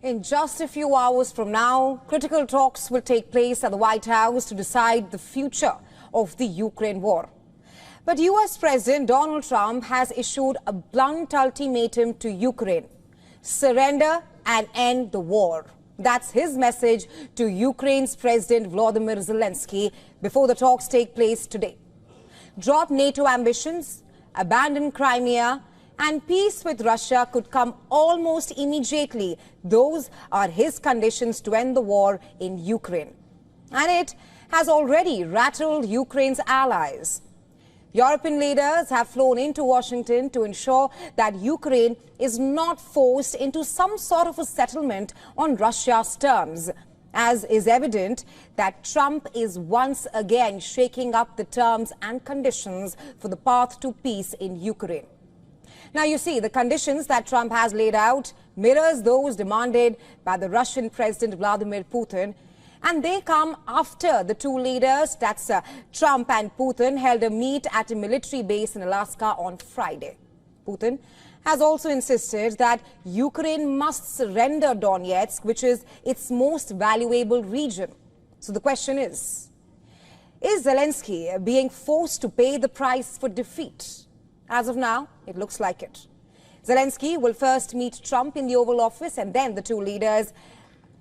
In just a few hours from now, critical talks will take place at the White House to decide the future of the Ukraine war. But US President Donald Trump has issued a blunt ultimatum to Ukraine: surrender and end the war. That's his message to Ukraine's President Volodymyr Zelensky before the talks take place today. Drop NATO ambitions, abandon Crimea, and peace with Russia could come almost immediately. Those are his conditions to end the war in Ukraine. And it has already rattled Ukraine's allies. European leaders have flown into Washington to ensure that Ukraine is not forced into some sort of a settlement on Russia's terms, as is evident that Trump is once again shaking up the terms and conditions for the path to peace in Ukraine. Now, you see, the conditions that Trump has laid out mirrors those demanded by the Russian President Vladimir Putin, and they come after the two leaders, that's Trump and Putin, held a meet at a military base in Alaska on Friday. Putin has also insisted that Ukraine must surrender Donetsk, which is its most valuable region. So the question is Zelensky being forced to pay the price for defeat? As of now, it looks like it. Zelensky will first meet Trump in the Oval Office and then the two leaders.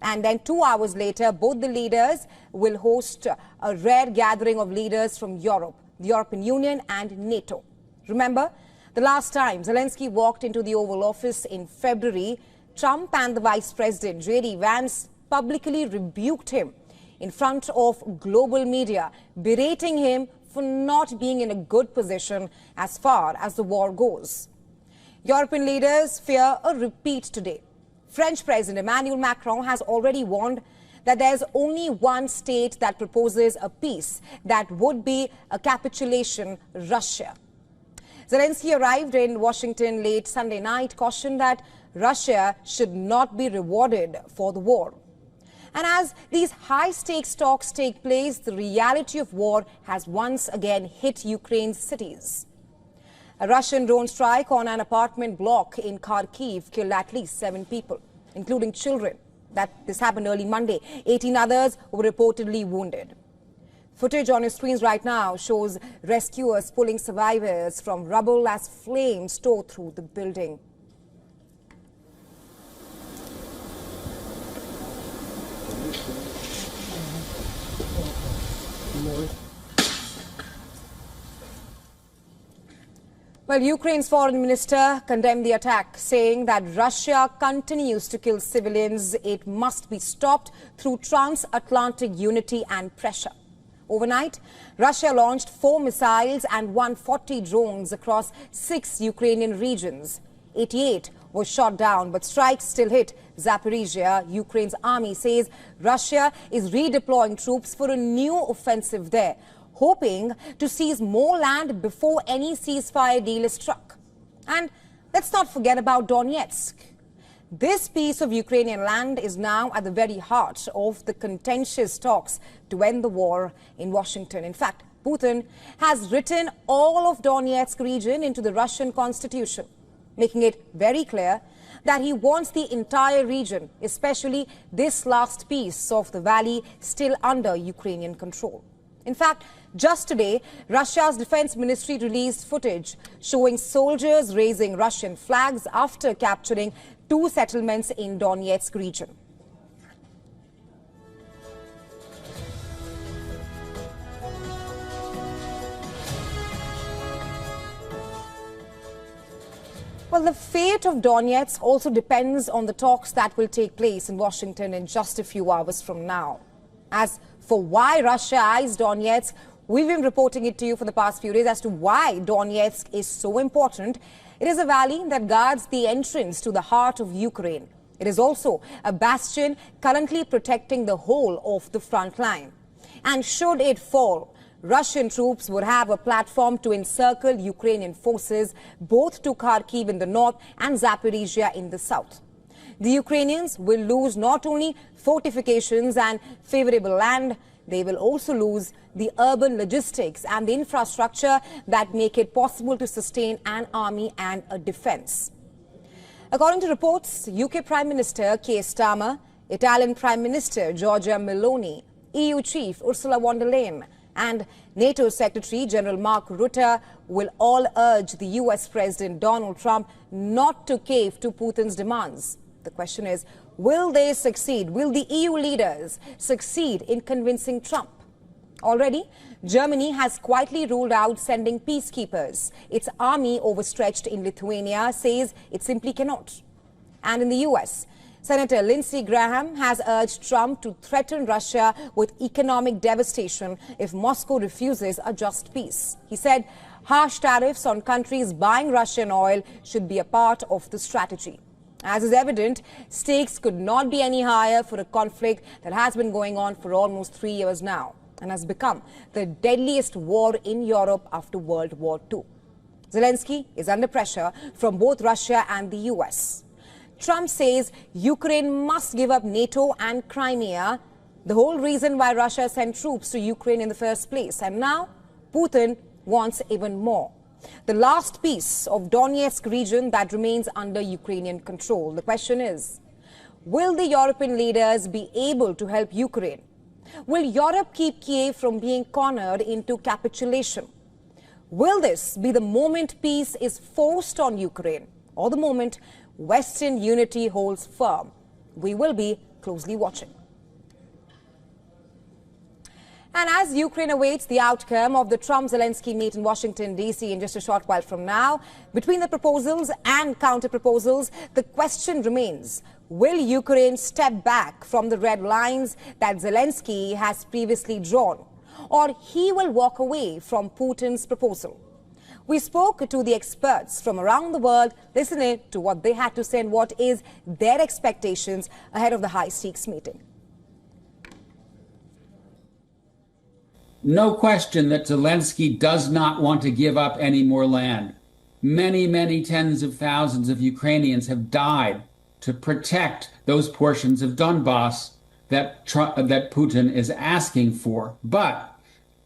And then 2 hours later, both the leaders will host a rare gathering of leaders from Europe, the European Union and NATO. Remember, the last time Zelensky walked into the Oval Office in February, Trump and the Vice President, J.D. Vance, publicly rebuked him in front of global media, berating him for not being in a good position as far as the war goes. European leaders fear a repeat today. French President Emmanuel Macron has already warned that there's only one state that proposes a peace that would be a capitulation: Russia. Zelensky arrived in Washington late Sunday night, cautioned that Russia should not be rewarded for the war. And as these high-stakes talks take place, the reality of war has once again hit Ukraine's cities. A Russian drone strike on an apartment block in Kharkiv killed at least 7 people, including children. This happened early Monday. 18 others were reportedly wounded. Footage on your screens right now shows rescuers pulling survivors from rubble as flames tore through the building. Well, Ukraine's foreign minister condemned the attack, saying that Russia continues to kill civilians. It must be stopped through transatlantic unity and pressure. Overnight, Russia launched 4 missiles and 140 drones across 6 Ukrainian regions. 88 were shot down, but strikes still hit Zaporizhia. Ukraine's army says Russia is redeploying troops for a new offensive there, hoping to seize more land before any ceasefire deal is struck. And let's not forget about Donetsk. This piece of Ukrainian land is now at the very heart of the contentious talks to end the war in Washington. In fact, Putin has written all of Donetsk region into the Russian constitution, making it very clear that he wants the entire region, especially this last piece of the valley, still under Ukrainian control. In fact, just today, Russia's defense ministry released footage showing soldiers raising Russian flags after capturing 2 settlements in Donetsk region. Well, the fate of Donetsk also depends on the talks that will take place in Washington in just a few hours from now. As for why Russia eyes Donetsk, we've been reporting it to you for the past few days as to why Donetsk is so important. It is a valley that guards the entrance to the heart of Ukraine. It is also a bastion currently protecting the whole of the front line. And should it fall, Russian troops would have a platform to encircle Ukrainian forces both to Kharkiv in the north and Zaporizhia in the south. The Ukrainians will lose not only fortifications and favorable land, they will also lose the urban logistics and the infrastructure that make it possible to sustain an army and a defense. According to reports, UK Prime Minister Keir Starmer, Italian Prime Minister Giorgia Meloni, EU Chief Ursula von der Leyen and NATO Secretary General Mark Rutte will all urge the US President Donald Trump not to cave to Putin's demands. The question is, will they succeed? Will the EU leaders succeed in convincing Trump? Already, Germany has quietly ruled out sending peacekeepers. Its army, overstretched in Lithuania, says it simply cannot. And in the US, Senator Lindsey Graham has urged Trump to threaten Russia with economic devastation if Moscow refuses a just peace. He said harsh tariffs on countries buying Russian oil should be a part of the strategy. As is evident, stakes could not be any higher for a conflict that has been going on for almost 3 years now and has become the deadliest war in Europe after World War II. Zelensky is under pressure from both Russia and the US. Trump says Ukraine must give up NATO and Crimea, the whole reason why Russia sent troops to Ukraine in the first place. And now Putin wants even more. The last piece of Donetsk region that remains under Ukrainian control. The question is, will the European leaders be able to help Ukraine? Will Europe keep Kyiv from being cornered into capitulation? Will this be the moment peace is forced on Ukraine or the moment Western unity holds firm? We will be closely watching. And as Ukraine awaits the outcome of the Trump-Zelensky meet in Washington, D.C. in just a short while from now, between the proposals and counter-proposals, the question remains, will Ukraine step back from the red lines that Zelensky has previously drawn, or he will walk away from Putin's proposal? We spoke to the experts from around the world, listening to what they had to say and what is their expectations ahead of the high-stakes meeting. No question that Zelensky does not want to give up any more land. Many, many tens of thousands of Ukrainians have died to protect those portions of Donbass that Putin is asking for. But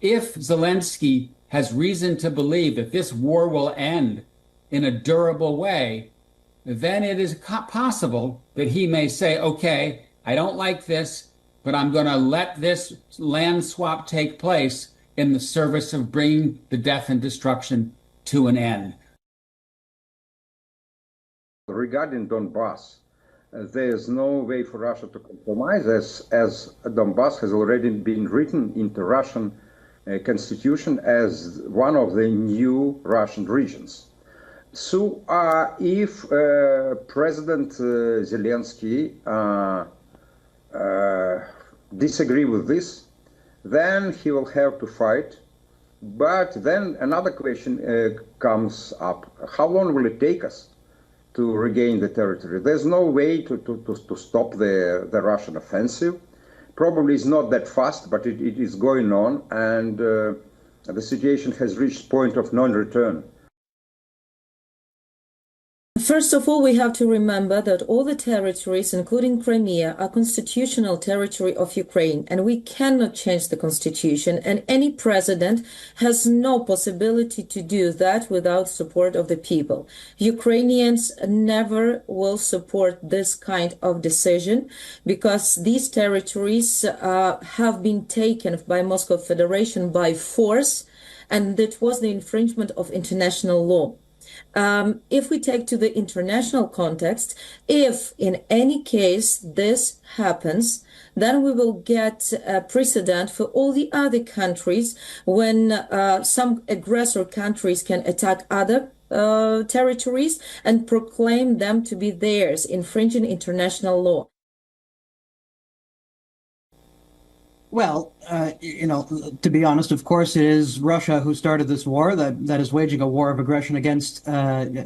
if Zelensky has reason to believe that this war will end in a durable way, then it is possible that he may say, okay, I don't like this, but I'm going to let this land swap take place in the service of bringing the death and destruction to an end. Regarding Donbass, there is no way for Russia to compromise as Donbass has already been written into Russian constitution as one of the new Russian regions. So if President Zelensky disagree with this, then he will have to fight. But then another question comes up. How long will it take us to regain the territory? There's no way to stop the Russian offensive. Probably it's not that fast, but it is going on, and the situation has reached point of non-return. First of all, we have to remember that all the territories, including Crimea, are constitutional territory of Ukraine, and we cannot change the constitution, and any president has no possibility to do that without support of the people. Ukrainians never will support this kind of decision because these territories have been taken by Moscow Federation by force, and that was the infringement of international law. If we take to the international context, if in any case this happens, then we will get a precedent for all the other countries when some aggressor countries can attack other territories and proclaim them to be theirs, infringing international law. Well, to be honest, of course, it is Russia who started this war that is waging a war of aggression against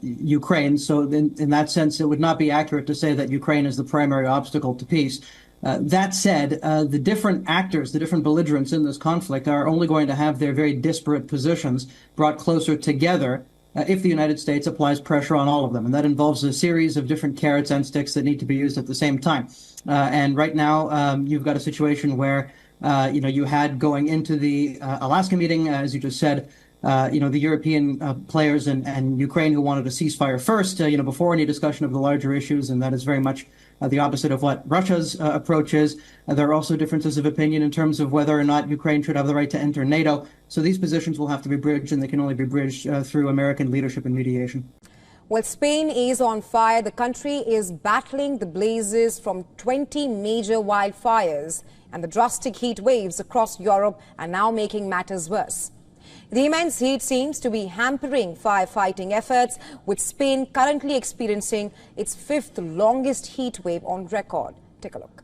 Ukraine. So in that sense, it would not be accurate to say that Ukraine is the primary obstacle to peace. That said, the different actors, the different belligerents in this conflict are only going to have their very disparate positions brought closer together if the United States applies pressure on all of them. And that involves a series of different carrots and sticks that need to be used at the same time. And right now, you've got a situation where you had going into the Alaska meeting, as you just said, the European players and Ukraine who wanted a ceasefire first, before any discussion of the larger issues, and that is very much the opposite of what Russia's approach is. There are also differences of opinion in terms of whether or not Ukraine should have the right to enter NATO. So these positions will have to be bridged, and they can only be bridged through American leadership and mediation. Well, Spain is on fire. The country is battling the blazes from 20 major wildfires, and the drastic heat waves across Europe are now making matters worse. The immense heat seems to be hampering firefighting efforts, with Spain currently experiencing its 5th longest heat wave on record. Take a look.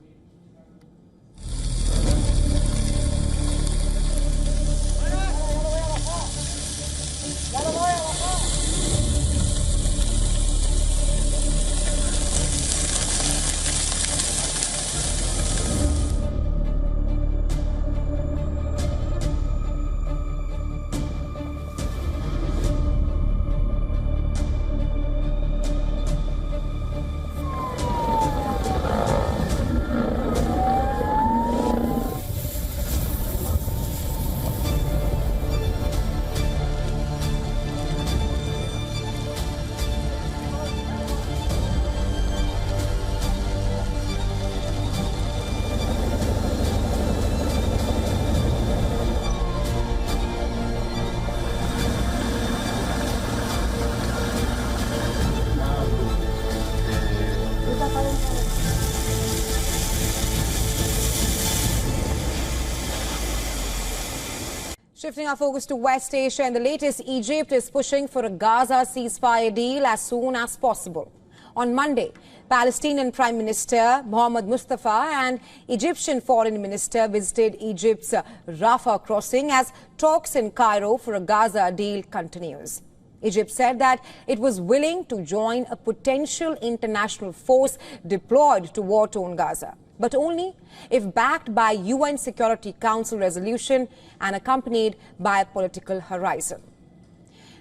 Shifting our focus to West Asia, and the latest, Egypt is pushing for a Gaza ceasefire deal as soon as possible. On Monday, Palestinian Prime Minister Mohammed Mustafa and Egyptian Foreign Minister visited Egypt's Rafah crossing as talks in Cairo for a Gaza deal continues. Egypt said that it was willing to join a potential international force deployed to war-torn Gaza, but only if backed by UN Security Council resolution and accompanied by a political horizon.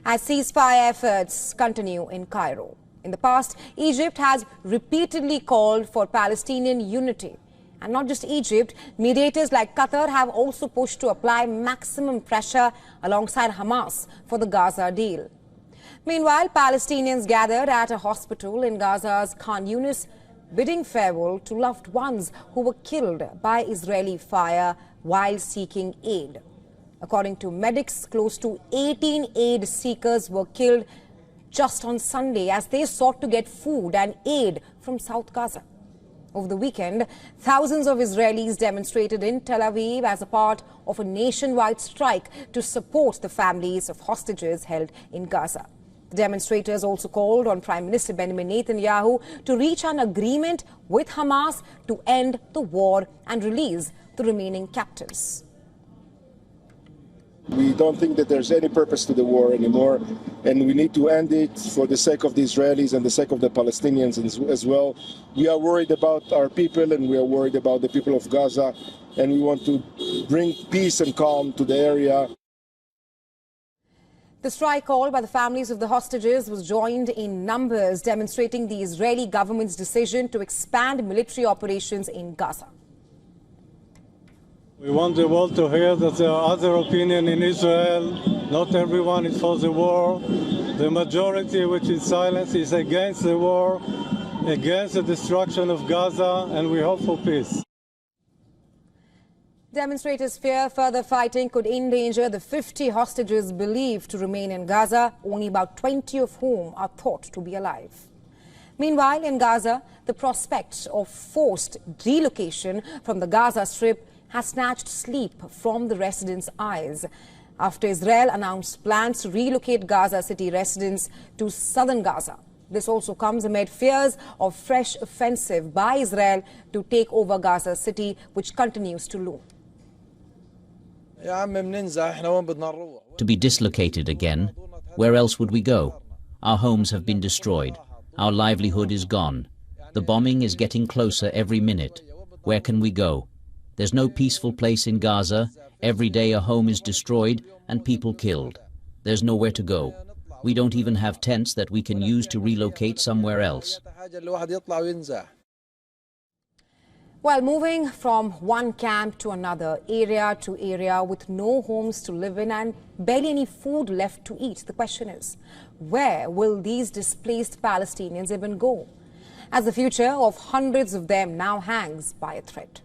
As ceasefire efforts continue in Cairo. In the past, Egypt has repeatedly called for Palestinian unity. And not just Egypt, mediators like Qatar have also pushed to apply maximum pressure alongside Hamas for the Gaza deal. Meanwhile, Palestinians gathered at a hospital in Gaza's Khan Yunis, bidding farewell to loved ones who were killed by Israeli fire while seeking aid. According to medics, close to 18 aid seekers were killed just on Sunday as they sought to get food and aid from South Gaza. Over the weekend, thousands of Israelis demonstrated in Tel Aviv as a part of a nationwide strike to support the families of hostages held in Gaza. The demonstrators also called on Prime Minister Benjamin Netanyahu to reach an agreement with Hamas to end the war and release the remaining captives. We don't think that there's any purpose to the war anymore, and we need to end it for the sake of the Israelis and the sake of the Palestinians as well. We are worried about our people, and we are worried about the people of Gaza, and we want to bring peace and calm to the area. The strike call by the families of the hostages was joined in numbers, demonstrating the Israeli government's decision to expand military operations in Gaza. We want the world to hear that there are other opinions in Israel. Not everyone is for the war. The majority, which is silent, is against the war, against the destruction of Gaza, and we hope for peace. Demonstrators fear further fighting could endanger the 50 hostages believed to remain in Gaza, only about 20 of whom are thought to be alive. Meanwhile, in Gaza, the prospect of forced relocation from the Gaza Strip has snatched sleep from the residents' eyes after Israel announced plans to relocate Gaza City residents to southern Gaza. This also comes amid fears of fresh offensive by Israel to take over Gaza City, which continues to loom. To be dislocated again, where else would we go? Our homes have been destroyed. Our livelihood is gone. The bombing is getting closer every minute. Where can we go? There's no peaceful place in Gaza. Every day a home is destroyed and people killed. There's nowhere to go. We don't even have tents that we can use to relocate somewhere else. Well, moving from one camp to another, area to area, with no homes to live in and barely any food left to eat. The question is, where will these displaced Palestinians even go, as the future of hundreds of them now hangs by a thread?